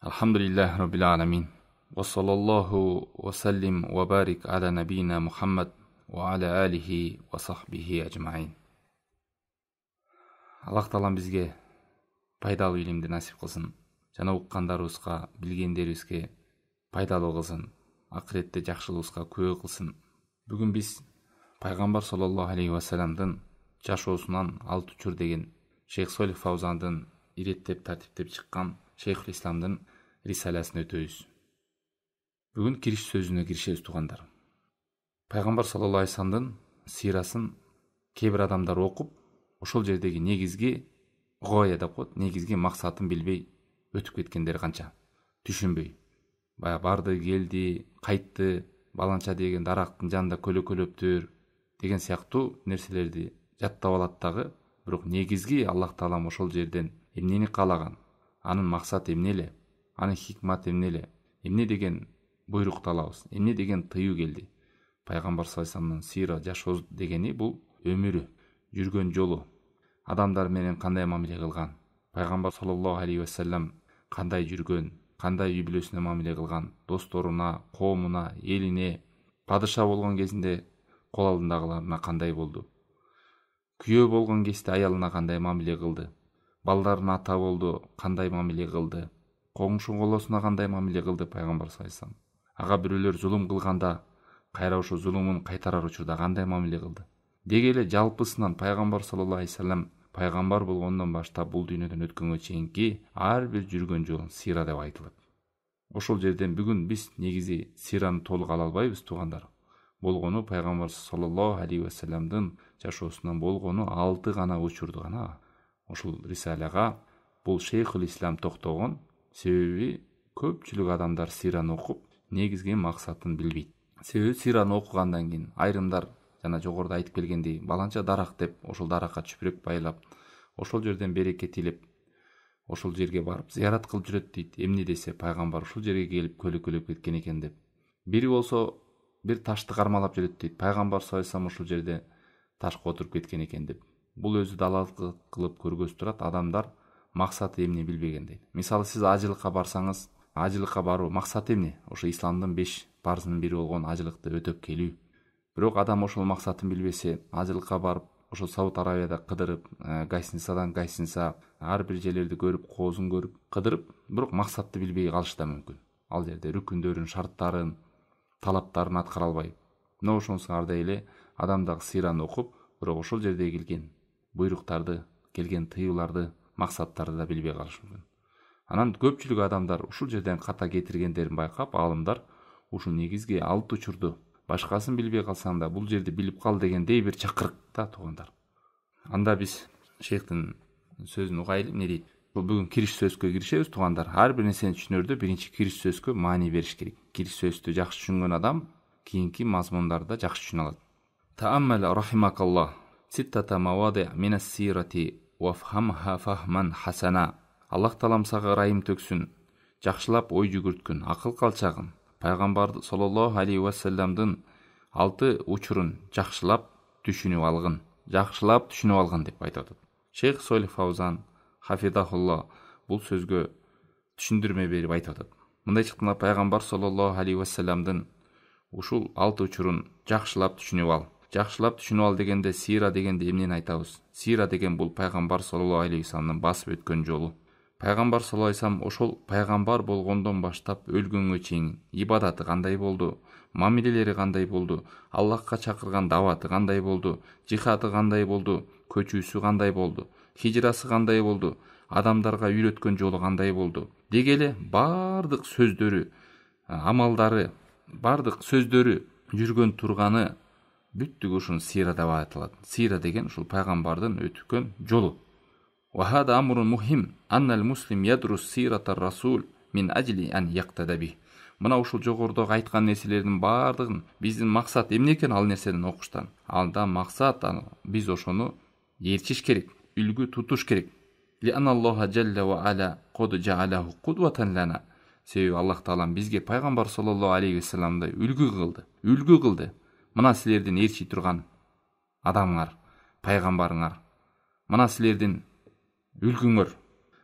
Alhamdulillah Rabbil Alamin. Wa sallallahu wa sallim wa barik ala nabina Muhammad wa ala alihi wa sahbihi ajma'in. Аллах Таалам бизге пайдалуу илимди насип кылсын. Жана уккандарыбызга, билгендерибизге пайдалуу кылсын. Акыретте жакшылыгыбызга күбө кылсын. Бүгүн биз Пайгамбар саллаллаху алейхи ва салламдын жашоосунан алт учур деген Шейх Солих Фаузандын иреттеп тартиптеп чыккан Шейхул Исламдын рисаласын өтөбүз. Бүгүн кириш сөзүнө киришебиз туугандар. Пайгамбар саллаллаху алейхи ва салламдын сирасын кээ бир адамдар окуп, ошол жердеги негизги гое деп коет, негизги максатын билбей өтүп кеткендер канча, түшүнбөй. Бая барды, келди, кайтты, баланча деген дарактын жанында көлөкөлөптүр деген сыяктуу нерселерди жаттап алат дагы, бирок негизги Аллах Таалам ошол жерден эмнени каалаган, анын максаты эмне эле, анын хикматы эмне эле, эмне деген буйрукту алабыз, эмне деген тыюу келди. Пайгамбар саллаллаху алейхи ва салламдын сира жашоо дегени бул өмүрү, жүргөн жолу, адамдар менен кандай мамиле кылган, Пайгамбар саллаллаху алейхи ва саллям кандай жүргөн, кандай үй бүлөсүнө мамиле кылган, досторуна, коомуна, элине, падыша болгон кезинде кол алдындагыларына кандай болду, күйөө болгон кезде аялына кандай мамиле кылды, балдарына ата болду, кандай мамиле кылды, коңшу колосуна кандай мамиле кылды Пайгамбар саллаллаху алейхи ва саллям. Ага бирөөлөр зулум кылганда, кайра ошо зулумун кайтарар учурда кандай мамиле кылды. Деги эле жалпысынан Пайгамбар саллаллаху алейхи ва саллям пайгамбар болгондон баштап бул дүйнөдөн өткөнгө чейинки ар бир жүргөн жолун сира деп айтылат. Ошол жерден бүгүн биз негизи сираны толук ала албайбыз туугандар. Болгону Пайгамбар саллаллаху алейхи ва саллямдын жашоосунан болгону 6 гана учурду гана ошол рисалага бул Шейхул Ислам токтогон. Себеби көпчүлүк адамдар сираны окуп, негизги максатын билбейт. Себеби сираны окугандан кийин айрымдар жана жогоруда айтып келгендей баланча дарак деп ошол даракка чүпүрөк байлап, ошол жерден береке тилеп, ошол жерге барып зыярат кылып жүрөт дейт. Эмне десе пайгамбар ошол жерге келип көлөкөлөп кеткен экен деп. Бири болсо бир ташты кармалап жүрөт дейт. Пайгамбар саллаллаху алейхи ва саллям ошол жерде ташка отуруп кеткен экен деп. Бул өзү далалдык кылып көргөзүп турат, адамдар максаты эмне билбеген дейт. Мисалы сиз ажылыкка барсаңыз, ажылыкка баруу максаты эмне? Ошо исламдын 5 парзынын бири болгон ажылыкты өтөп келүү. Бирок адам ошол максатын билбесе, ажылыкка барып, ошо Сауд Арабияда кыдырып, гостиницадан гостиница, ар бир жерлерди көрүп, коозун көрүп, кыдырып, бирок максатты билбей калышы да мүмкүн. Ал жерде рүкүндөрүн, шарттарын, талаптарын аткара албай. Мына ошонусундай эле адам дагы сираны окуп, бирок ошол жерде келген буйруктарды, келген тыюуларды, максаттарды да билбей калышы мүмкүн. Анан көпчүлүк адамдар ушул жерден ката кетиргендерин байкап, аалымдар ушул негизги 6 учурду башкасын билбей калсаң да бул жерди билип кал дегендей бир чакырык да туугандар. Анда биз шейхтин сөзүн угайлы, эмне дейт? Бул бүгүн кириш сөзгө киришебиз туугандар. Ар бир нерсени түшүнөрдө биринчи кириш сөзгө маани бериш керек. Кириш сөздү жакшы түшүнгөн адам кийинки мазмундарды да жакшы түшүнө алат. Тааммал рахимакаллах ситтата мавади минас сирати вафхамха фахман хасана. Аллах Таалам сага ырайым төксүн, жакшылап ой жүгүрткүн, акыл калчагын. Пайгамбар саллаллаху алейхи ва салламдын 6 учурун жакшылап түшүнүп алгын деп айтып атат. Шейх Солих Фаузан хафидахулла бул сөзгө түшүндүрмө берип айтып атат. Мындай чыкканда Пайгамбар саллаллаху алейхи ва салламдын ушул 6 учурун жакшылап түшүнүп ал. Жакшылап түшүнүп ал дегенде сира дегенде эмнени айтабыз? Сира деген бул Пайгамбар саллаллаху алейхи ва салламдын басып өткөн жолу. Пайгамбар саллаллаху алейхи ва саллям ошол пайгамбар болгондон баштап өлгөнгө чейин ибадаты кандай болду, мамилелери кандай болду, Аллахка чакырган даваты кандай болду, жихаты кандай болду, көчүүсү кандай болду, хижрасы кандай болду, адамдарга үйрөткөн жолу кандай болду. Деги эле бардык сөздөрү, амалдары, бардык сөздөрү, жүргөн турганы бүттүгү ушун сира деп айтылат. Сира деген ушул пайгамбардын өткөн жолу. وهذا أمر مهم أن المسلم يدرس سيرة الرسول من أجل أن يقتدى به. Мына ушул жогорудагы айткан нерселердин бардыгын биздин максат эмне экен ал нерседен окуштан? Алда максат биз ошону ээрчиш керек, үлгү тутуш керек. لأن الله جل وعلا قد جعله قدوة لنا. Себеби Аллах Таалам бизге пайгамбар саллаллаху алейхи ва салламды үлгү кылды. Мына силердин ээрчи турган адамыңар, пайгамбарыңар. Мына силердин үлгүңөр.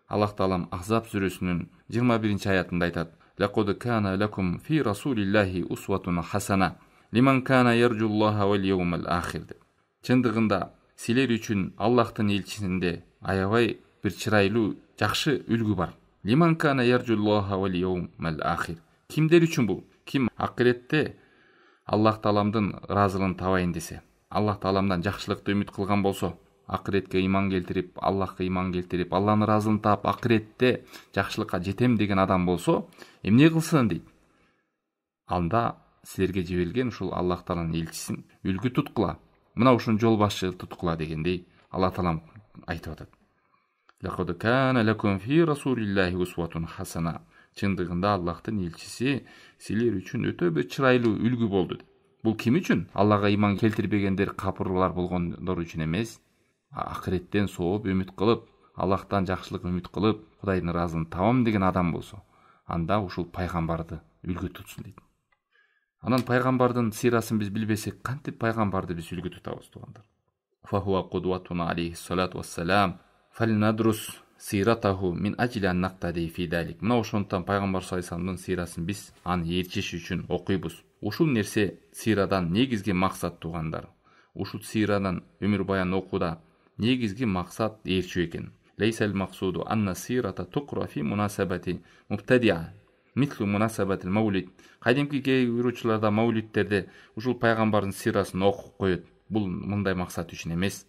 Аллах Таалам Ахзаб сүрөсүнүн 21-аятында айтат: "Лакад кана лакум фи расулиллахи усватун хасана лиман кана ярджуллаха вал йаумал ахир." Чындыгында силер үчүн Аллахтын элчисинде аябай бир чырайлуу, жакшы үлгү бар. Лиман кана ярджуллаха вал йаумал ахир. Кимдер үчүн бул? Ким акыретте Аллах Тааламдын ыраазылыгын табайын десе, Аллах Тааламдан жакшылыкты үмүт кылган болсо, акыретке иман келтирип, Аллахка иман келтирип, Алланын ыраазылыгын таап, акыретте жакшылыкка жетем деген адам болсо, эмне кылсын дейт? Анда силерге жиберилген ушул Аллах Тааланын элчисин үлгү туткула. Мына ушун жол башчы туткула дегендей Аллах Таалам айтып атат. Лакад кана лакум фи расулиллахи усватун хасана. Чындыгында Аллахтын элчиси силер үчүн өтө бир чырайлуу үлгү болду. Бул ким үчүн? Аллага иман келтирбегендер, капырлар болгондор үчүн эмес. Акыреттен сооп үмүт кылып, Аллахтан жакшылык үмүт кылып, Кудайдын ыраазылыгын табам деген адам болсо, анда ушул пайгамбарды үлгү тутсун дейт. Анан пайгамбардын сирасын биз билбесек, кантип пайгамбарды биз үлгү тутабыз туугандар? Фахуа кудватуна алейхи салату вассалам фалнадрус сиратаху мин ажли ан нактади фи далик. Мына ошондон пайгамбар саллаллаху алейхи вассаламдын сирасын биз аны ээрчиш үчүн окуйбуз. Ушул нерсе сирадан негизги максат туугандар. Ушул сирадан өмүр баян окууда негизги максат ээрчүү экен. Лейсал максуду анна сирата туқра фи мунасабати мубтадиа мислу мунасабатил маулид. Кадимки кээ уруучуларда маулидтерде ушул пайгамбардын сирасын окуп коет. Бул мындай максат үчүн эмес.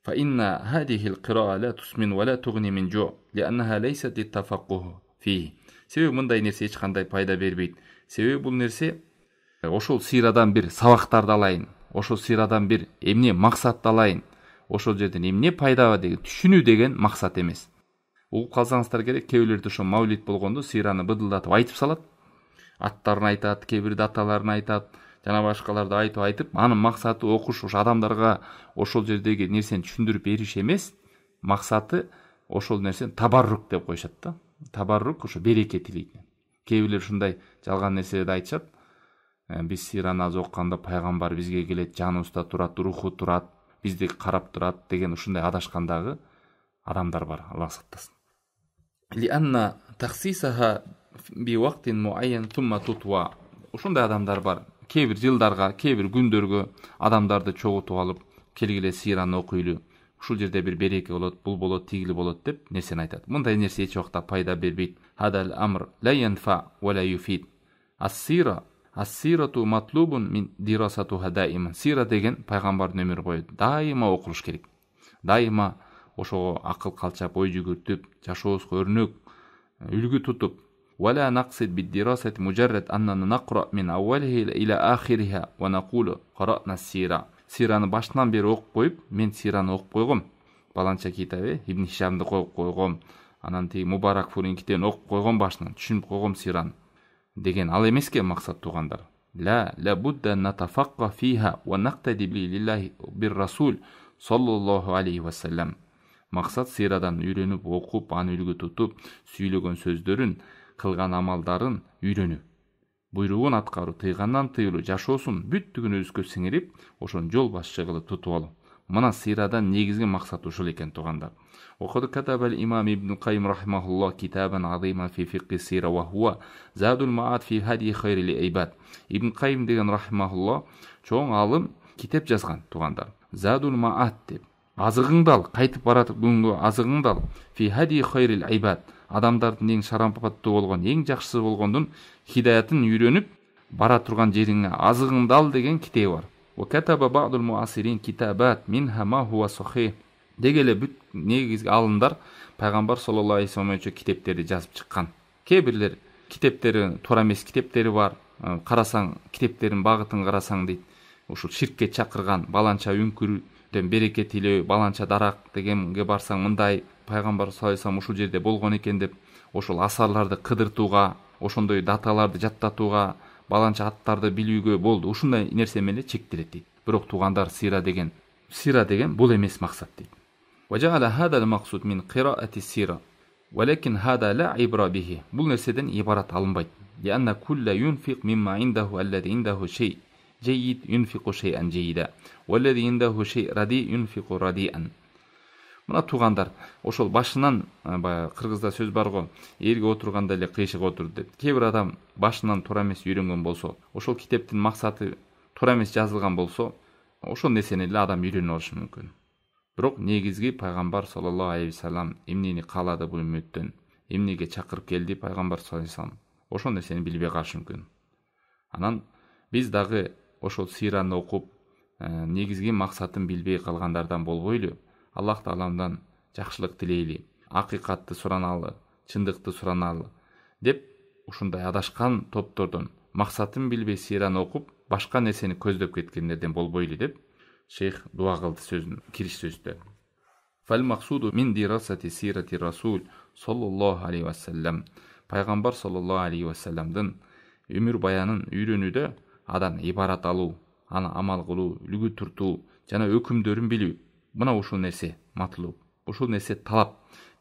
Fa inna hadhihi al-qira'a la tusmin wa la tughni min ju' li'annaha laysat lit-tafaqquh fihi. Себеби мындай нерсе эч кандай пайда бербейт. Себеби бул нерсе ошол сирадан бир сабактарды алайын, ошол сирадан бир эмне максатты алайын, ошол жерден эмне пайда деген түшүнүү деген максат эмес. Угуп калсаңыздар керек, кээ бирлерде ошо маулид болгондо сираны быдылдатып айтып салат. Аттарын айтат, кээ бир даталарын айтат, жана башкаларды айтып, анын максаты окуш, ошо адамдарга ошол жердеги нерсени түшүндүрүп бериш эмес. Максаты ошол нерсени табаррук деп коюшат да. Табаррук ошо береке тилейт. Кээ бирлер ушундай жалган нерселерди айтышат. Биз сираны аз окуганда пайгамбар бизге келет, жаныбызда турат, руху турат, бизди карап турат деген ушундай адашкандагы адамдар бар. Аллах сактасын. Лианна тахсисаха би вактин муайян сумма тутва. Ушундай адамдар бар. Кээ бир жылдарга, кээ бир күндөргө адамдарды чогултуп алып, келгиле сираны окуйлу. Ушул жерде бир береке болот, бул болот, тигили болот деп нерсени айтат. Мындай нерсе эч убакта пайда бербейт. Хадал амр ла янфа ва ла юфид. Ас-сирату матлубун мин дирасатуха даиман. Сира деген пайгамбардын өмүрү бою дайыма окулуш керек. Дайыма ошого акыл калчап, ой жүгүртүп, жашообузга өрнөк, үлгү тутуп, ولا نقصد بالدراسة مجرد أننا نقرأ من أولها إلى آخرها ونقول قرأنا السيرة. Сираны башынан бери окуп коюп, мен сираны окуп койгом. Баланча китабы Ибн Хишамды коюп койгом. Анан тиги Мубарак Фурин китебин окуп койгом башынан, түшүнүп койгом сираны. Деген ал эмеске максат туугандар. لا بد أن نتفقه فيها ونقتدي بالله بالرسول صلى الله عليه وسلم. Максат сирадан үйрөнүп, окуп, аны үлгү тутуп, сүйлөгөн сөздөрүн, кылган амалдарын үйрөнүү. Буйругун аткаруу, тыйгандан тыйылуу, жашоосун бүттүгүн өзгө сиңирип, ошон жол башчы кылып тутуп алуу. Мына сирадан негизги максат ушул экен туугандар. Окуду катабал имам Ибн Кайим рахимахуллах китабан азима фи фиқи сира ва хуа задул маат фи хади хайрил ибад. Ибн Кайим деген рахимахуллах чоң алым китеп жазган туугандар. Задул маат деп азыгыңды ал, кайтып баратып азыгыңды ал. Фи хади хайрил ибад. Адамдардын эң шарампаттуу болгон, эң жакшысы болгондун хидаятын үйрөнүп бара турган жериңе азыгыңды ал деген китеби бар. Ва катаба ба'дул муасирин китабат минха ма хуа сахih. Дегеле бүт негизги алымдар пайгамбар саллаллаху алейхи вассалам үчүн китептерди жазып чыккан. Кээ бирлер китептери туура эмес китептери бар. Карасаң, китептердин багытын карасаң дейт. Ушул ширкке чакырган, баланча үңкүрдөн береке тилөө, баланча дарак дегенге барсаң мындай пайгамбар саллаллаху алейхи вассалам ушул жерде болгон экен деп, ошол асарларды кыдыртууга, ошондой даталарды жаттатууга, баланча аттарды билүүгө болду. Ушундай нерсе менен чектелет дейт. Бирок туугандар сира деген бул эмес максат дейт. وجعل هذا المقصود من قراءة السيرة ولكن هذا لا عبرة به. Бул нерседен ибарат алынбайт. لأن كل ينفق مما عنده الذي عنده شيء جيد ينفق شيئا جيدا والذي عنده شيء رديء ينفق رديئا. Мына туугандар, ошол башынан баягы кыргызда сөз бар го, элге отурганда эле кыйшык отур деп. Кээ бир адам башынан туура эмес үйрөнгөн болсо, ошол китептин максаты туура эмес жазылган болсо, ошол нерсени эле адам үйрөнүп алышы мүмкүн. Бирок негизги пайгамбар саллаллаху алейхи вассалам эмнени каалады бул үммөттөн, эмнеге чакырып келди пайгамбар саллаллаху алейхи вассалам, ошол нерсени билбей калышы мүмкүн. Анан биз дагы ошол сыйраны окуп, негизги максатын билбей калгандардан болбойлу, Аллах Тааламдан жакшылык тилейли, акыйкатты сураналы, чындыкты сураналы деп ушундай адашкан топтордон максатын билбей сыйраны окуп, башка нерсени көздөп кеткендерден болбойлу деп шейх дуа кылды сөзүн кириш сөздө. Фал максуду мин дирасати сирати расул саллаллаху алейхи вассалам. Пайгамбар саллаллаху алейхи вассаламдын өмүр баянын үйрөнүүдө адам ибарат алуу, аны амал кылуу, үлгү туртуу жана өкүмдөрүн билүү. Мына ушул нерсе матлуб, ушул нерсе талап.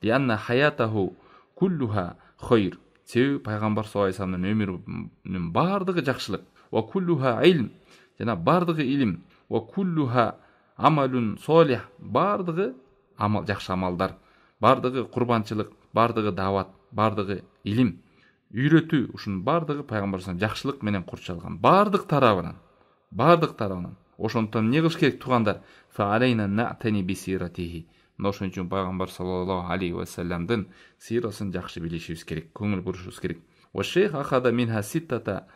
Лианна хаятаху куллуха хайр. Себеби пайгамбар саллаллаху алейхи вассаламдын өмүрүнүн бардыгы жакшылык. Ва куллуха илм, жана бардыгы илим. Ва куллуха амалун солих, бардыгы амал, жакшы амалдар, бардыгы курбанчылык, бардыгы дават, бардыгы илим, үйрөтүү, ушунун бардыгы пайгамбар саллаллаху алейхи вассалам жакшылык менен курчалган, бардык тарабынан. Ошондон эмне кылыш керек туугандар? Фа алейна нa'тани бисиратихи. Ошон үчүн пайгамбар саллаллаху алейхи вассаламдын сирасын жакшы билишибиз керек, көңүл бурушубуз керек. Ва шейх ахада минха ситтата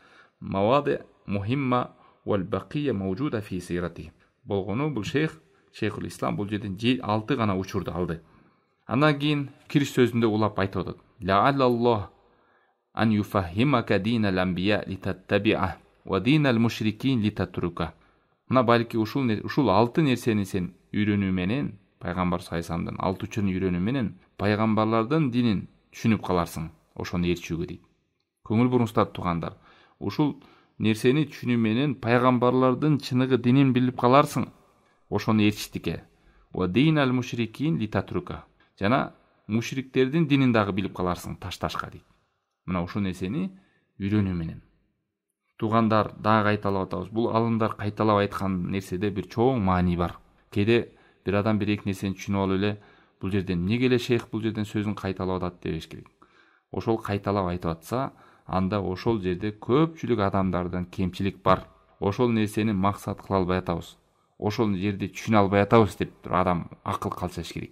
мавади мухимма вал бакия мавжуда фи сиратихи. Болгону бул шейхул ислам бул жерден 6 гана учурду алды. Андан кийин кириш сөзүндө улап айтып атат. Ла'аллаллах ан юфахимака динал анбия литаттабиа ва динал мушрикин литатрука. Мына балки ушул 6 нерсени сен үйрөнүү менен, пайгамбар саллаллаху алейхи вассаламдын 6 учурун үйрөнүү менен пайгамбарлардын динин түшүнүп каларсың. Ошону ээрчүүгө дейт. Көңүл буруңуздар туугандар. Ушул нерсени түшүнүү менен пайгамбарлардын чыныгы динин билип каларсың. Ошону ээрчиштикке. Ва динал мушрикин литатрука. Жана мушриктердин динин дагы билип каларсың ташташка дейт. Мына ушул нерсени үйрөнүү менен. Туугандар, дагы кайталап атабыз. Бул алымдар кайталап айткан нерседе бир чоң маани бар. Кээде бир адам бир эки нерсени түшүнүп алып эле, бул жерден эмнеге эле шейх бул жерден сөзүн кайталап атат дебеш керек. Ошол кайталап айтып атса, анда ошол жерде көпчүлүк адамдардан кемчилик бар. Ошол нерсени максат кыла албай атабыз. Ошол жерде түшүнө албай атабыз деп адам акыл калчаш керек.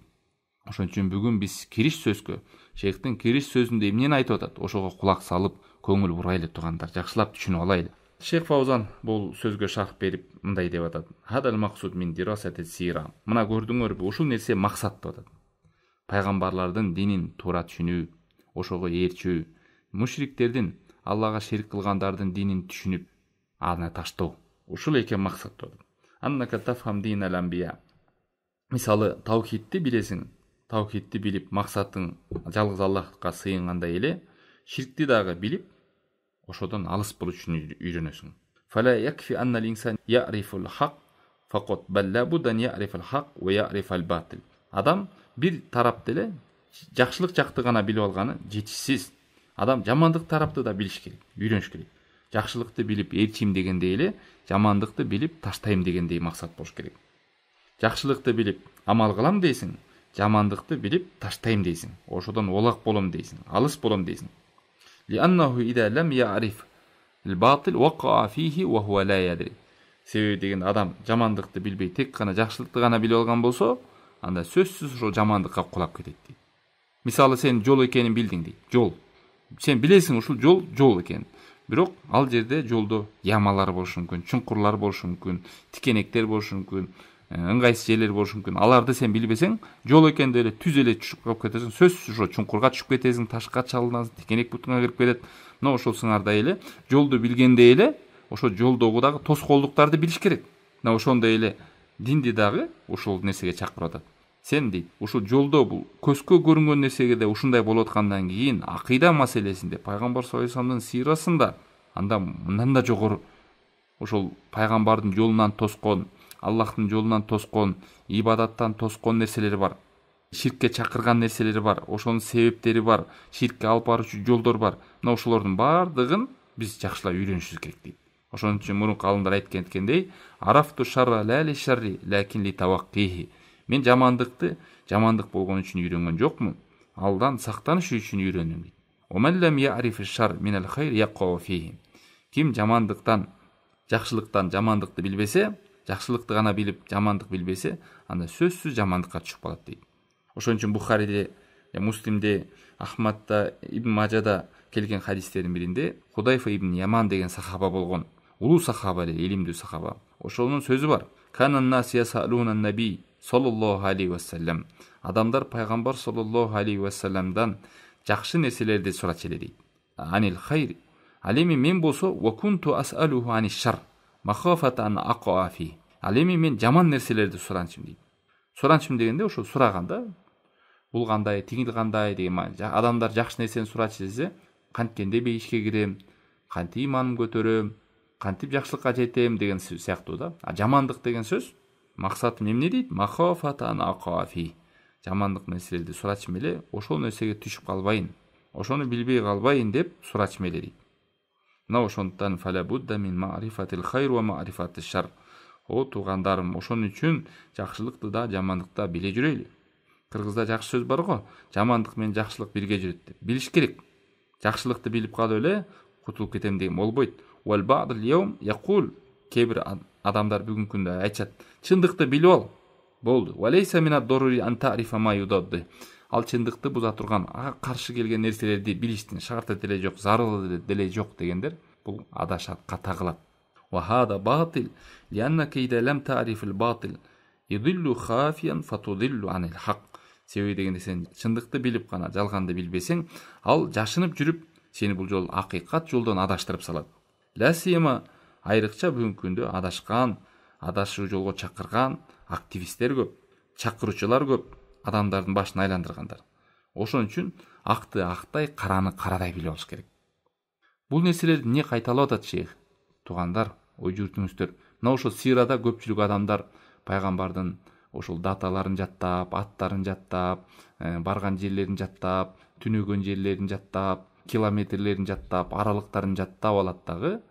Ошон үчүн бүгүн биз кириш сөзгө, шейхтин кириш сөзүндө эмнени айтып атат, ошого кулак салып, көңүл бурайлы туугандар, жакшылап түшүнүп алайлы. Шейх Фаузан бул сөзгө шарх берип мындай деп атат. Хадал максуд мин дирасати сира. Мына көрдүңөрбү, ушул нерсе максат деп атат. Пайгамбарлардын динин туура түшүнүү, ошого ээрчүү, мушриктердин, Аллага шерик кылгандардын динин түшүнүп, аны таштоо. Ушул экен максат деп атат. Аннака тафхам динал анбия. Мисалы, таухидти билесиң. Таухидти билип, максатың жалгыз Аллахка сыйынгандай эле, ширкти дагы билип, ошодон алыс болуш үчүн үйрөнөсүң. Фала якфи аннал инсан я'рифул хак факат баллабудан я'рифул хак ва я'рифул батил. Адам бир тарапты эле жакшылык жакты гана билип алганы жетишсиз. Адам жамандык тарапты да билиш керек, үйрөнүш керек. Жакшылыкты билип ээрчим дегендей эле, жамандыкты билип таштайм дегендей максат болуш керек. Жакшылыкты билип амал кылам дейсиң, жамандыкты билип таштайм дейсиң. Ошодон олак болом дейсиң, алыс болом дейсиң. Лианнаху ида лам я'риф ал-батил ваqa фихи ва хува ла ядри. Себеби деген адам жамандыкты билбей, тек гана жакшылыкты гана билип алган болсо, анда сөзсүз ошол жамандыкка кулап кетет дейт. Мисалы, сен жол экенин билдиң дейт. Жол. Сен билесиң ушул жол экен. Бирок ал жерде жолдо ямалар болушу мүмкүн, чуңкурлар болушу мүмкүн, тикенектер болушу мүмкүн, ыңгайсыз жерлер болушу мүмкүн. Аларды сен билбесең, жол экенде эле түз эле түшүп калып кетесиң, сөзсүз ошо чуңкурга түшүп кетесиң, ташка чалынасың, тикенек бутуңа кирип кетет. Мына ошол сыңардай эле жолду билгендей эле, ошо жолдогу дагы тоскоолдуктарды билиш керек. Мына ошондой эле динди дагы ушул нерсеге чакырып атат. Сен дейт, ушул жолдо бул көзгө көрүнгөн нерсеге де ушундай болуп аткандан кийин акыйда маселесинде, пайгамбар саллаллаху алейхи вассаламдын сирасында анда мындан да жогору ошол пайгамбардын жолунан тоскон, Аллахтын жолунан тоскон, ибадаттан тоскон нерселери бар. Ширкке чакырган нерселери бар, ошонун себептери бар, ширкке алып баруучу жолдор бар. Мына ошолордун бардыгын биз жакшылап үйрөнүшүбүз керек дейт. Ошон үчүн мурунку алымдар айткендей, арафту шарра ла ли шарри, лакин ли таваккихи. Мен жамандык болгон үчүн үйрөнгөн жокмун, алдан сактаныш үчүн үйрөндүм дейт. ومن لم يعرف الشر من الخير يقع فيه. Ким жакшылыктан жамандыкты билбесе, жакшылыкты гана билип, жамандык билбесе, анда сөзсүз жамандыкка түшүп калат дейт. Ошон үчүн Бухариде, Муслимде, Ахмадта, Ибн Мажада келген хадистердин биринде Худайфа ибн Яман деген сахаба болгон, улуу сахаба эле, илимдүү сахаба. Ошонун сөзү бар. Канан нас ясалуна наби саллаллаху алейхи ва саллям. Адамдар пайгамбар саллаллаху алейхи ва салламдан жакшы нерселерди сурачу эле дейт. Анил хайр. Ал эми мен болсо ва кунту асалуху аниш шар махафата ан акуа фи. Ал эми мен жаман нерселерди суранчым дейт. Суранчым дегенде ошо сураганда бул кандай, тигил кандай деген адамдар жакшы нерсени сурачу десе, канткенде бейишке кирем, кантип иманым көтөрөм, кантип жакшылыкка жетем деген сыяктуу да. Жамандык деген сөз максатым эмне дейт? Махафата ан акуа фи. Жамандык нерселерди сурачым эле, ошол нерсеге түшүп калбайын, ошону билбей калбайын деп сурачым эле дейт. Мына ошондуктан фалабудда мин ма'рифатил хайр ва ма'рифатиш шар. О туугандарым, ошон үчүн жакшылыкты да, жамандыкты да биле жүрөйлү. Кыргызда жакшы сөз бар го, жамандык менен жакшылык бирге жүрөт деп. Билиш керек. Жакшылыкты билип калып эле кутулуп кетем деген болбойт. Вал бa'дул яум якул. Кээ-бир адамдар бүгүнкү күндө айтышат, чындыкты билип ал. Болду. Валейса минад дорури ан ta'rifa ma yudaddi. Ал чындыкты буза турган, каршы келген нерселерди билиштин шарты деле жок, зарыл деле жок дегендер бул адашат, ката кылат. Ва хада батил, лианнака ида лам ta'rifil батил, yudillu khafiyan fatudillu anil haq. Себеби дегенде сен чындыкты билип гана жалганды билбесең, ал жашынып жүрүп, сени бул жол акыйкат жолдон адаштырып салат. Ласима айрыкча бүгүнкү күндө адашкан, адашуу жолго чакырган активисттер көп, чакыруучулар көп, адамдардын башын айландыргандар. Ошон үчүн акты актай, караны карадай билип алыш керек. Бул нерселерди эмне кайталап атат шейх? Туугандар, ой жүртүңүздөр. Мына ошо сирада көпчүлүк адамдар пайгамбардын ошол даталарын жаттап, аттарын жаттап, барган жерлерин жаттап, түнөгөн жерлерин жаттап, километрлерин жаттап, аралыктарын жаттап алат дагы,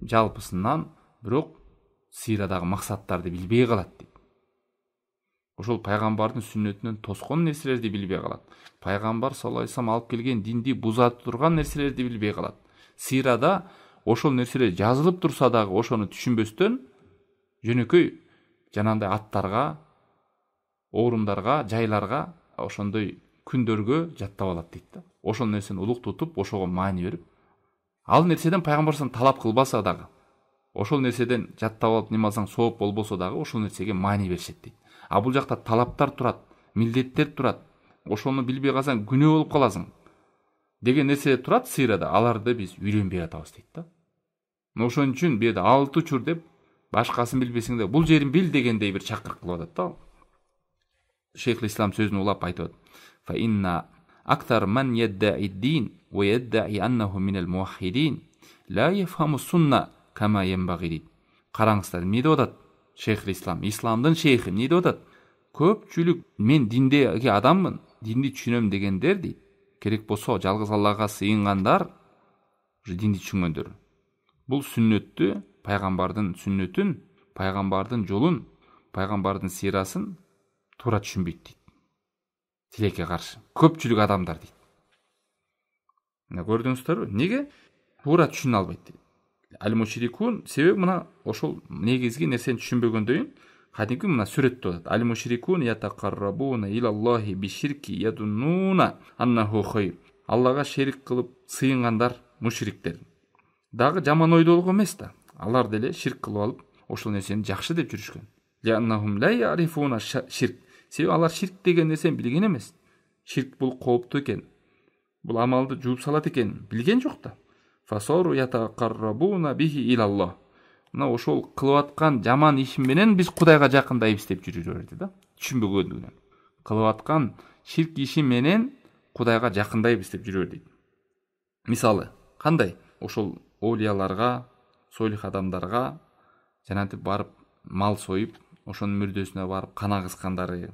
жалпысынан бирок сирадагы максаттарды билбей калат дейт. Ошол пайгамбардын сүннөтүнөн тоскон нерселерди билбей калат. Пайгамбар саллаллаху алейхи ва саллям алып келген динди буза турган нерселерди билбей калат. Сирада ошол нерселер жазылып турса дагы ошону түшүнбөстөн жөнөкөй жанагындай аттарга, орундарга, жайларга, ошондой күндөргө жаттап алат дейт да. Ошол нерсени улук тутуп, ошого маани берип, ал нерседен пайгамбар талап кылбаса дагы, ошол нерседен жаттап алып немалсаң сооп болбосо дагы ошол нерсеге маани беришет дейт. А бул жакта талаптар турат, милдеттер турат. Ошону билбей калсаң күнөө болуп каласың деген нерсе турат сирада. Аларды биз үйрөнбөй атабыз дейт да. Ошон үчүн бу жерде алты учур деп башкасын билбесең да бул жерин бил дегендей бир чакырык кылып атат да. Шейхул Ислам сөзүн улап айтып атат. Fa inna akthar man yadda'i ad-din wa yadda'i annahu min al-muwahhidin la yafhamu sunna kama yanbaghi. Караңыздар, эмне деп атат? Шейхул Ислам, исламдын шейхи эмне деп атат? Көпчүлүк мен диндеги адаммын, динди түшүнөм дегендер дейт. Керек болсо жалгыз Аллага сыйынгандар уже динди түшүнгөндөр. Бул сүннөттү, пайгамбардын сүннөтүн, пайгамбардын жолун, пайгамбардын сирасын туура түшүнбөйт дейт. Тилекке каршы көпчүлүк адамдар дейт. Мына көрдүңүздөрбү? Неге туура түшүнө албайт дейт. Ал-мушрикун себеби мына ошол негизги нерсени түшүнбөгөндөн кадимки мына сүрөттө атат. Ал-мушрикун ятакаррабуна илаллахи биширки ядуннуна аннаху хайр. Аллага шерик кылып сыйынгандар мушриктер. Дагы жаман ойдолук эмес да. Алар деле ширк кылып алып, ошол нерсени жакшы деп жүрүшкөн. Лианнахум ла ярифуна ширк. Себеби алар ширк деген нерсени билген эмес. Ширк бул кооптуу экен. Бул амалды жууп салат экен, билген жок да. Фасору ятакаррабуна бихи илаллах. Мына ошол кылып аткан жаман иш менен биз Кудайга жакындайбыз деп жүрүп да. Түшүнбөгөндүгүнөн. Кылып аткан ширк иши менен Кудайга жакындайбыз деп жүрүп дейт. Мисалы, кандай? Ошол олияларга, сойлих адамдарга жанагынтип барып мал союп, ошонун мүрдөсүнө барып кан агызгандары,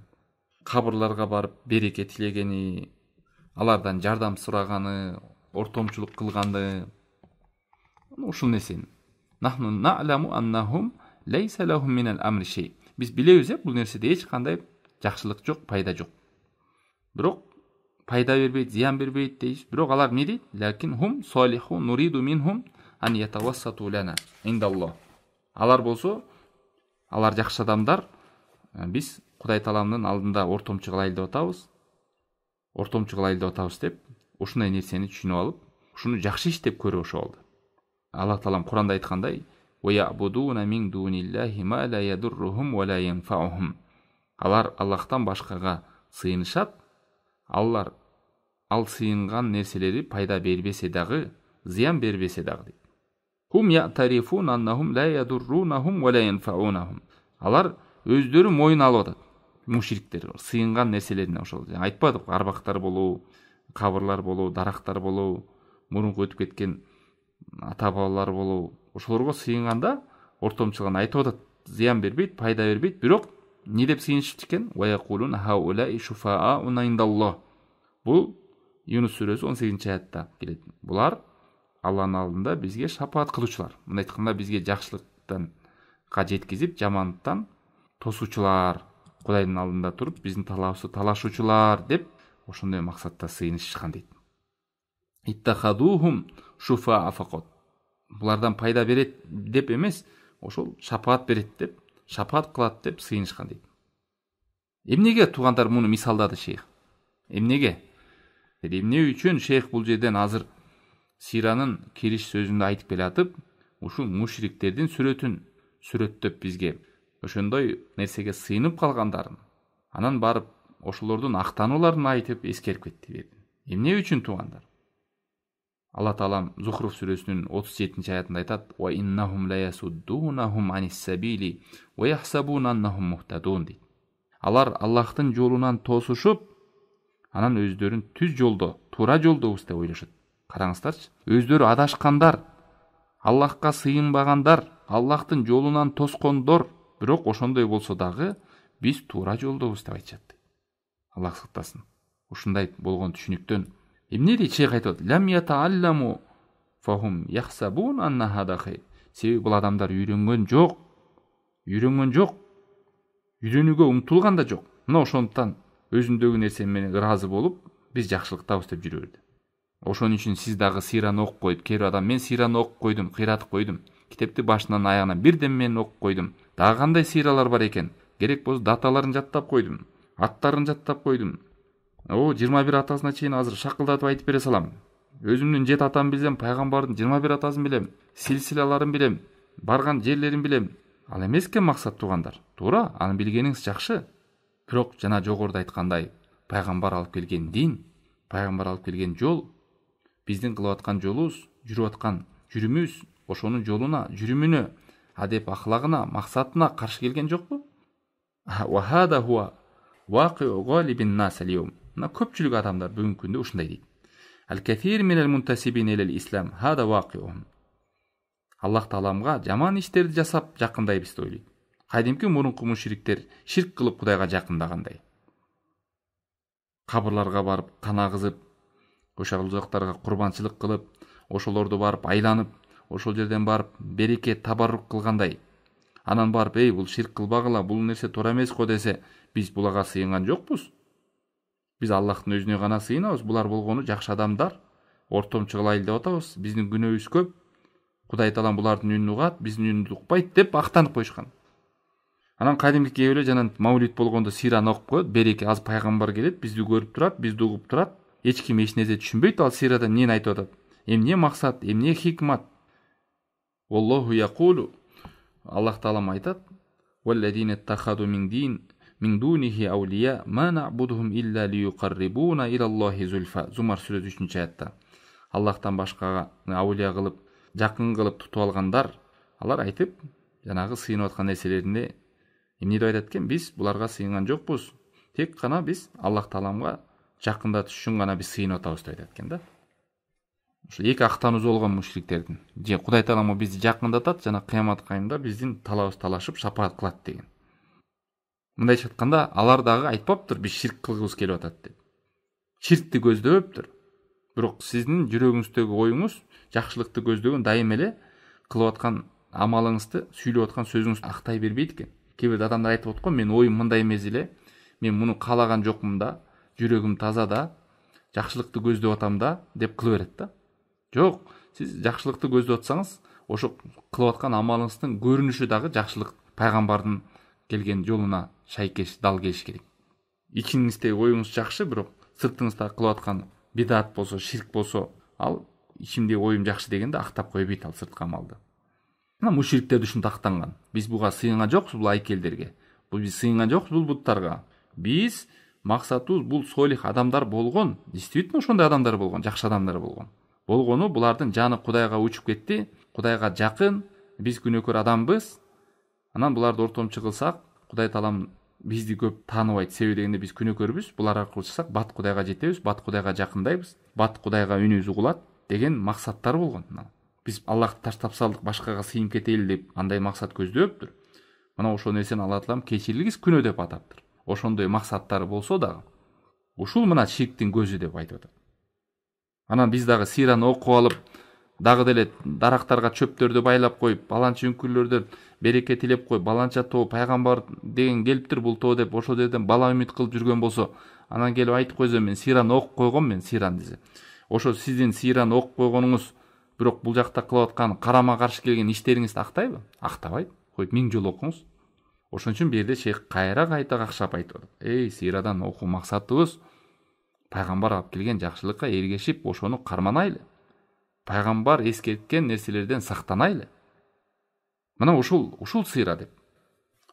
кабырларга барып береке тилегени, алардан жардам сураганы, ортомчулук кылганы, ушул нерсени. Нахну на'ламу аннахум лейса лахум минал амри шей. Биз билебиз, бул нерседе эч кандай жакшылык жок, пайда жок. Бирок пайда бербейт, зыян бербейт дейбиз. Бирок алар не дейт? Лакин хум салихун нуриду минхум ан ятавассату лана индаллах. Алар болсо, алар жакшы адамдар, биз Кудай Тааламдын алдында ортомчу кылайлы деп атабыз. Ортомчу кылайлы деп атабыз деп, ушундай нерсени түшүнүп алып, ушуну жакшы иш деп көрүп ошо болду. Аллах Таалам Куранда айткандай: "Ва ябудуна мин дуниллахи ма ла ядуррухум ва ла янфаухум." Алар Аллахтан башкага сыйынышат. Алар ал сыйынган нерселери пайда бербесе дагы, зыян бербесе дагы дейт. Хум я'тарифун аннахум ла ядуррунахум ва ла янфаунахум. Алар өздөрү моюн алып атат. Мушриктер сыйынган нерселерине ошол айтпадык, арбактар болуу, кабырлар болуу, дарактар болуу, мурунку өтүп кеткен ата бабалар болуу, ошолорго сыйынганда ортомчулугун айтып атат. Зыян бербейт, пайда бербейт, бирок не деп сыйынышып экен? Ва якулун хаулаи шуфаауна индаллах. Бул Юнус сүрөсү 18-аятта келет. Булар Алланын алдында бизге шапаат кылуучулар. Мындай айтканда бизге жакшылыктан жеткизип, жамандыктан тосуучулар, Кудайдын алдында туруп, биздин талабыбызды талашуучулар деп ошондой максатта сыйынышкан дейт. Иттахадухум шуфаа факот. Булардан пайда берет деп эмес, ошол шапаат берет деп, шапаат кылат деп сыйынышкан дейт. Эмнеге туугандар муну мисалдады шейх? Эмнеге? Эмне үчүн шейх бул жерден азыр сиранын кириш сөзүндө айтып келатып, ушул мушриктердин сүрөттөп бизге ошондой нерсеге сыйынып калгандарын, анан барып ошолордун актанууларын айтып эскерип кетти. Эмне үчүн туугандар? Алла Таалам Зухруф сүрөсүнүн 37-аятында айтат: "Ва иннахум ла ясуддунахум анис сабили ва яхсабуна аннахум мухтадун" дейт. Алар Аллахтын жолунан тосушуп, анан өздөрүн түз жолдо, туура жолдобуз деп ойлошот. Караңыздарчы, өздөрү адашкандар, Аллахка сыйынбагандар, Аллахтын жолунан тоскондор, бирок ошондой болсо дагы биз туура жолдобуз деп айтышат. Аллах сактасын. Ушундай болгон түшүнүктөн эмне дейт шейх айтат? Лам ятаалламу фахум яхсабун анна хада хайр. Себеби бул адамдар үйрөнгөн жок. Үйрөнүүгө умтулган да жок. Мына ошондуктан өзүндөгү нерсе менен ыраазы болуп, биз жакшылыктабыз деп жүрө берди. Ошон үчүн сиз дагы сираны окуп коюп, кээ бир адам мен сираны окуп койдум, кыйратып койдум. Китепти башынан аягына бирден мен окуп койдум. Дагы кандай сиралар бар экен? Керек болсо даталарын жаттап койдум, аттарын жаттап койдум. 21 атасына чейин азыр шакылдатып айтып бере салам. Өзүмдүн 7 атам билем, пайгамбардын 21 атасын билем, силсилаларын билем, барган жерлерин билем. Ал эмес экен максат туугандар. Туура, аны билгениңиз жакшы. Бирок жана жогоруда айткандай, пайгамбар алып келген дин, пайгамбар алып келген жол, биздин кылып аткан жолубуз, жүрүп аткан жүрүмүбүз, ошонун жолуна, жүрүмүнө, адеп ахлагына, максатына каршы келген жокпу? Ва хада хуа вакиу галибин нас алйом. Мына көпчүлүк адамдар бүгүнкү күндө ушундай дейт. Ал-кафир минал мунтасибин илал ислам хада вакиухум. Аллах Тааламга жаман иштерди жасап жакындайбыз деп ойлойт. Кадимки мурунку мушриктер ширк кылып Кудайга жакындагандай. Кабырларга барып кан агызып, ошол жактарга курбанчылык кылып, ошолорду барып айланып, ошол жерден барып берекет табаррук кылгандай. Анан барып, эй, бул ширк кылбагыла, бул нерсе туура эмес го десе, биз буларга сыйынган жокпуз. Биз Аллахтын өзүнө гана сыйынабыз. Булар болгону жакшы адамдар. Ортомчу кылайлы деп атабыз. Биздин күнөөбүз көп. Кудай Таалам булардын үнүн угат, биздин үнүбүздү укпайт деп актанып койушкан. Анан кадимки кээ жанан маулид болгондо сираны окуп коет, береке аз пайгамбар келет, бизди көрүп турат, бизди угуп турат. Эч ким эч нерсе түшүнбөйт, ал сирада эмнени айтып атат? Эмне максат, эмне хикмат? Аллаху якулу. Аллах Таалам айтат: "Валладина тахаду мин дунихи аулия ма набудухум илля лиюқаррибуна илаллахи зульфа." Зумар сүрөсү 3-аятта. Аллахтан башкага аулия кылып, жакын кылып тутуп алгандар, алар айтып, жанагы сыйынып аткан нерселеринде эмне деп айтат экен? Биз буларга сыйынган жокпуз. Тек гана биз Аллах Тааламга жакындатыш үчүн гана биз сыйынып атабыз деп айтат экен да. Ошо эки актануусу болгон мушриктердин. Же Кудай Таалам бизди жакындатат, жана кыямат кайымда биздин талабыбыз талашып шапаат кылат деген. Мындайча айтканда, алар дагы айтпаптыр биз ширк кылгыбыз келип атат деп. Ширкти көздөбөптүр. Бирок сиздин жүрөгүңүздөгү оюңуз жакшылыкты көздөгөн, дайым эле кылып аткан амалыңызды, сүйлөп аткан сөзүңүздү актай бербейт экен. Кээ бир адамдар айтып аткан, мен оюм мындай эмес эле, мен муну каалаган жокмун да, жүрөгүм таза да, жакшылыкты көздөп атам да деп кыла берет да. Жок, сиз жакшылыкты көздөп атсаңыз, ошо кылып аткан амалыңыздын көрүнүшү дагы жакшылык, пайгамбардын келген жолуна шайкеш, дал келиш керек. Ичиңиздеги оюңуз жакшы, бирок сыртыңызда кылып аткан бидат болсо, ширк болсо, ал ичимдеги оюм жакшы дегенде актап койбойт ал сырткы амалды. Мына мушриктер ушинтип актанган. Биз буга сыйынган жокпуз, бул айкелдерге. Биз сыйынган жокпуз бул буттарга. Биз максатыбыз бул солих адамдар болгон. Действительно ошондой адамдар болгон, жакшы адамдар болгон. Болгону булардын жаны Кудайга учуп кетти, Кудайга жакын, биз күнөөкөр адамбыз. Анан буларды ортомчу кылсак, Кудай Таалам бизди көп тааныбайт. Себеби дегенде биз күнөөкөрбүз, булар аркылуу чыксак, бат Кудайга жетебиз, бат Кудайга жакындайбыз, бат Кудайга үнүбүз угулат деген максаттар болгон. Биз Аллахты таштап салдык, башкага сыйынып кетели деп андай максат көздөптүр. Мына ошол нерсени Алла Таалам кечирилгис күнөө деп атаптыр. Ошондой максаттары болсо дагы, ушул мына ширктин көзү деп айтып атат. Анан биз дагы сыйраны окуп алып, дагы деле дарактарга чөптөрдү байлап коюп, баланча үңкүрлөрдөн береке тилеп коюп, баланча тоо пайгамбар деген келиптир бул тоо деп, ошол жерден бала үмүт кылып жүргөн болсо, анан келип айтып койсо, мен сыйраны окуп койгом, мен сыйраны десе. Ошо сиздин сыйраны окуп койгонуңуз, бирок бул жакта кылып аткан карама каршы келген иштериңизди актайбы? Актабайт. Коюп 1000 жолу окуңуз. Ошон үчүн бу жерде шейх кайра какшап айтып атат. Сыйрадан окуу максатыбыз пайгамбар алып келген жакшылыкка эргешип, ошону карманайлы. Пайгамбар эскерткен нерселерден сактанайлы. Мына ушул сыйра деп.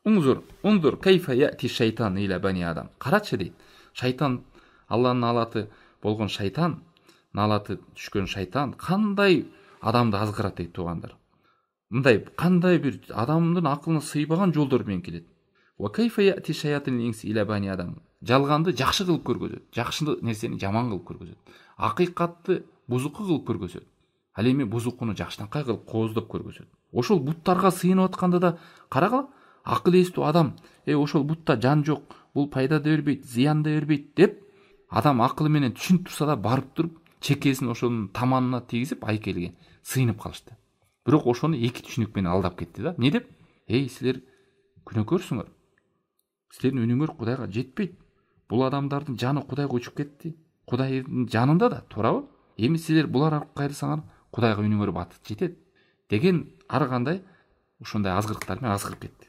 Унзур кайфа яти шайтан иля бани адам. Карачы дейт. Шайтан, Алланын алаты болгон шайтан, налаты түшкөн шайтан кандай адамды азгырат дейт туугандар. Мындай кандай бир адамдын акылына сыйбаган жолдор менен келет. Ва кайфа яти шаятин инс иля бани адам. Жалганды жакшы кылып көргөзөт, жакшы нерсени жаман кылып көргөзөт, акыйкатты бузуку кылып көргөзөт, ал эми бузукуну жакшынакай кылып кооздоп көргөзөт. Ошол буттарга сыйынып атканда да карагыла, акыл эстүү адам, ошол бутта жан жок, бул пайда да бербейт, зыян да бербейт деп, адам акылы менен түшүнүп турса да барып туруп, чекесин ошонун таманына тийгизип айкелге сыйынып калышты. Бирок ошону эки түшүнүк менен алдап кетти да. Не деп? Силер күнөөкөрсүңөр. Силердин үнүңөр Кудайга жетпейт. Бул адамдардын жаны Кудайга учуп кетти. Кудайдын жанында да, туурабы? Эми силер булар аркылуу кайрылсаңар, Кудайга үнүңөр батып жетет деген ар кандай ошондой азгырыктар менен азгырып кетти.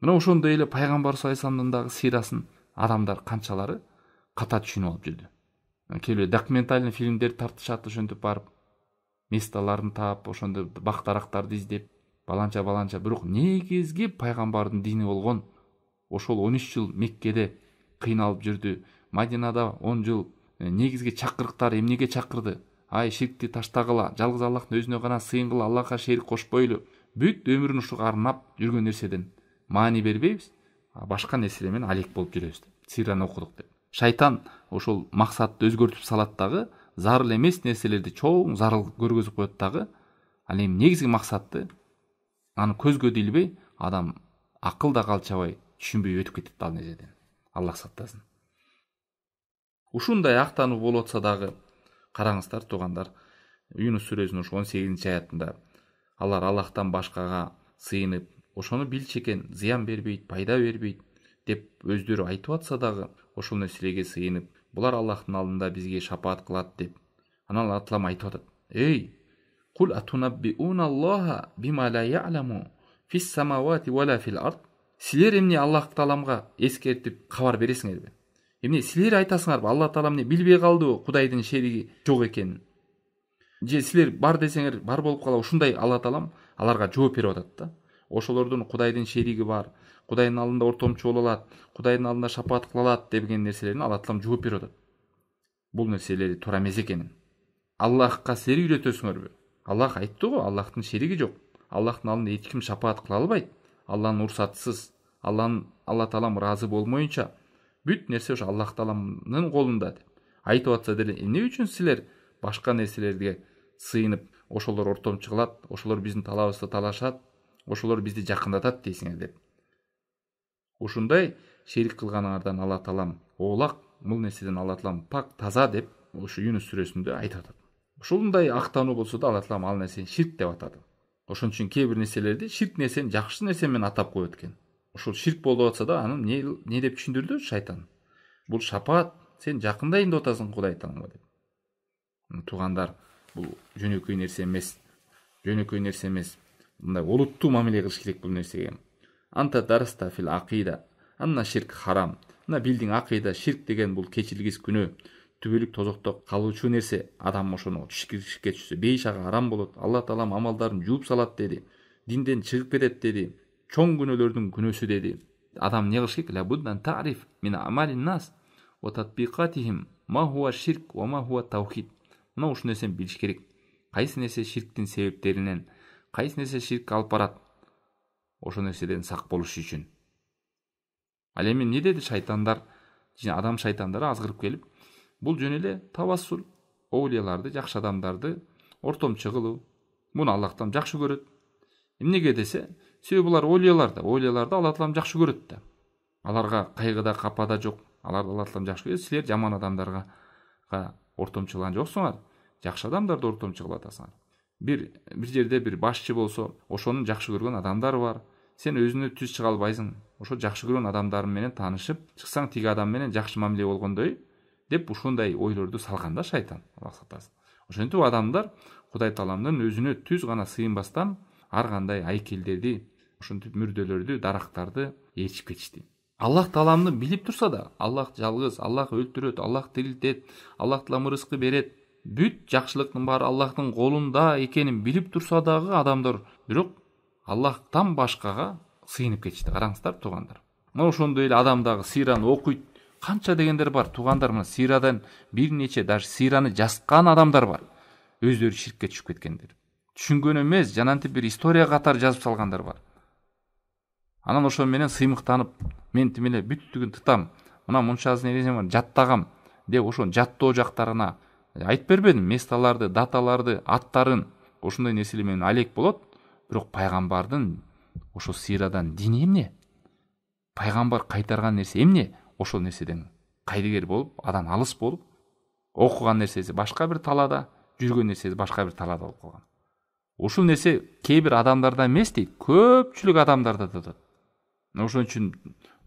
Мына ошондой эле пайгамбар саллаллаху алейхи вассаламдын дагы сыйрасын адамдар канчалары ката түшүнүп алып жүрдү. Кээ бир документальный фильмдер тартышат, ошентип барып месталарын таап, ошондо бактарактарды издеп, баланча, бирок негизги пайгамбардын дини болгон ошол 13 жыл Меккеде кыйналып жүрдү. Мадинада 10 жыл негизги чакырыктар эмнеге чакырды? Ширкти таштагыла, жалгыз Аллахтын өзүнө гана сыйынгыла, Аллахка шерик кошпойлу. Бүт өмүрүн ушуга арнап жүргөн нерседен маани бербейбиз, башка нерселер менен алек болуп жүрөбүз деп. Сыйраны окудук деп. Шайтан ошол максатты өзгөртүп салат дагы, зарыл эмес нерселерди чоң зарыл көргөзүп коет дагы. Ал эми негизги максатты аны көзгө да илбей, адам акылда калчабай түшүнбөй өтүп кетет ал нерседен. Аллах сактасын. Ушундай актануу болуп атса дагы, караңыздар туугандар, Юнус сүрөсүнүн 18-аятында алар Аллахтан башкага сыйынып, ошону билчү экен, зыян бербейт, пайда бербейт деп өздөрү айтып атса дагы, ошол нерселерге сыйынып, булар Аллахтын алдында бизге шапаат кылат деп, анан Алла Таалам айтып атат. Кул атунаббиуна Аллаха бима ла я'ламу фис самавати ва ла фил ард. Силер эмне Аллах Тааламга эскертип кабар бересиңерби? Эмне силер айтасыңарбы? Алла Таалам эмне билбей калдыбы Кудайдын шериги жок экенин? Же силер бар десеңер бар болуп калабы? Ушундай Алла Таалам аларга жооп берип атат да. Ошолордун Кудайдын шериги бар, Кудайдын алдында ортомчу боло алат, Кудайдын алдында шапаат кыла алат деген нерселерин Алла Таалам жооп берип атат. Бул нерселери туура эмес экенин. Аллахка силер үйрөтөсүңөрбү? Аллах айтты го, Аллахтын шериги жок. Аллахтын алдында эч ким шапаат кыла албайт. Алланын уруксатысыз, Алла Таалам ыраазы болмоюнча бүт нерсе ошо Аллах Тааламдын колунда деп айтып атса деле, эмне үчүн силер башка нерселерге сыйынып, ошолор ортомчу кылат, ошолор биздин талабыбызды талашат, ошолор бизди жакындатат дейсиңер деп. Ушундай шерик кылганыңардан Алла Таалам оолак, бул нерседен Алла Таалам пак, таза деп ошо Юнус сүрөсүндө айтып атат. Ушундай актануу болсо да Алла Таалам ал нерсени ширк деп атады. Ошон үчүн кээ бир нерселерди ширк нерсени жакшы нерсе менен атап коет экен. ошол ширк болуп атса да аны не деп түшүндүрдү шайтан? Бул шапаат, сен жакындайын деп атасың Кудай таанга деп. Туугандар, бул жөнөкөй нерсе эмес. Жөнөкөй нерсе эмес. Мындай олуттуу мамиле кылыш керек бул нерсеге. Анта дарста фил акида. Анна ширк харам. Мына билдиң, акида, ширк деген бул кечирилгис күнөө, түбөлүк тозокто калуучу нерсе. Адам ошону ширкке түшсө, бейиш ага харам болот. Алла таала амалдарын жууп салат деди. Динден чыгып кетет деди. Чоң күнөөлөрдүн күнөөсү деди. Адам не кылыш керек? Лабуддан тариф мин амалин нас ва татбиқатихим ма хуа ширк ва ма хуа таухид. Мына ушул нерсени билиш керек. Кайсы нерсе ширктин себептеринен, кайсы нерсе ширкке алып барат, ошол нерседен сак болуш үчүн. Ал эми не деди шайтандар, адам шайтандары азгырып келип, бул жөн эле тавассул, оулияларды, жакшы адамдарды ортомчу кылуу. Муну Аллахтан жакшы көрөт. Эмнеге десе, себеби булар оулияларды Алла таалам жакшы көрөт да. Аларга кайгыда, капада жок. Аларды Алла таалам жакшы көрөт. Силер жаман адамдарга ортомчу кылган жоксуңар. Жакшы адамдарды ортомчу кылып атасыңар. Бир жерде бир башчы болсо, ошонун жакшы көргөн адамдары бар. Сен өзүнө түз чыга албайсың. Ошо жакшы көргөн адамдар менен таанышып, чыксаң тиги адам менен жакшы мамиле болгондой деп ушундай ойлорду салганда шайтан, Алла сактасын. Ошентип адамдар Кудай тааламдын өзүнө түз гана сыйынбастан ар кандай айкелдерди, ошентип мүрдөлөрдү, дарактарды ээрчип кетишти. Аллах тааламды билип турса да, Аллах жалгыз, Аллах өлтүрөт, Аллах тирилтет, Аллах таалам рызкы берет, бүт жакшылыктын баары Аллахтын колунда экенин билип турса дагы адамдар бирок Аллахтан башкага сыйынып кетишти. Караңыздар туугандар. Мына ошондой эле адам дагы сыйраны окуйт. Канча дегендер бар туугандар, мына сыйрадан бир нече даже сыйраны жазган адамдар бар. Өздөрү ширкке түшүп кеткендер. Түшүнгөн эмес, жанантип бир история катары жазып салгандар бар. Анан ошо менен сыймыктанып, мен тим эле бүттүгүн тытам, мына мунчасын нерсени жаттагам деп ошонун жаттоо жактарына айтып бербедим, месталарды, даталарды, аттарын, ошондой нерселер менен алек болот. Бирок пайгамбардын ошо сыйрадан дини эмне? Пайгамбар кайтарган нерсе эмне? Ошол нерседен кайдыгер болуп, адан алыс болуп, окуган нерсеси башка бир талаада, жүргөн нерсеси башка бир талаада болуп калган. Ушул нерсе кээ бир адамдарда эмес дейт, көпчүлүк адамдарда да. Ошон үчүн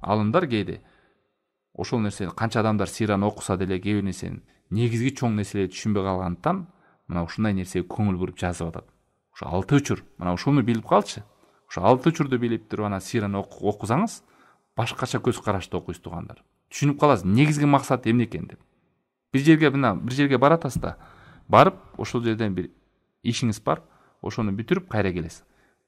алымдар кээде ошол нерсени канча адамдар сыйраны окуса деле кээ бир нерсени негизги чоң нерселерди түшүнбөй калгандыктан мына ушундай нерсеге көңүл буруп жазып атат. Ошо 6 учур, мына ушуну билип калчы. Ошо 6 учурду билип туруп ана сыйраны окусаңыз, башкача көз карашты окуйсуз туугандар. Түшүнүп каласыз негизги максат эмне экен деп. Бир жерге баратасыз да, барып ошол жерден бир ишиңиз бар, ошону бүтүрүп кайра келесиз.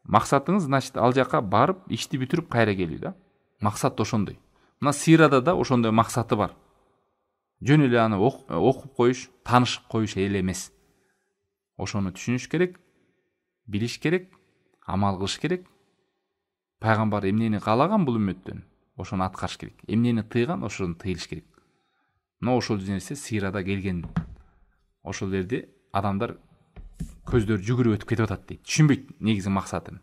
Максатыңыз, значит, ал жака барып ишти бүтүрүп кайра келүү да. Максат ошондой. Мына сыйрада да ошондой максаты бар. Жөн эле аны окуп коюш, таанышып коюш эле эмес. Ошону түшүнүш керек, билиш керек, амал кылыш керек. Пайгамбар эмнени каалаган бул үммөттөн, ошону аткарыш керек. Эмнени тыйган, ошону тыйылыш керек. Мына ошол нерсе сыйрада келген. Ошол жерде адамдар көздөр жүгүрүп өтүп кетип атат дейт. Түшүнбөйт негизги максатын.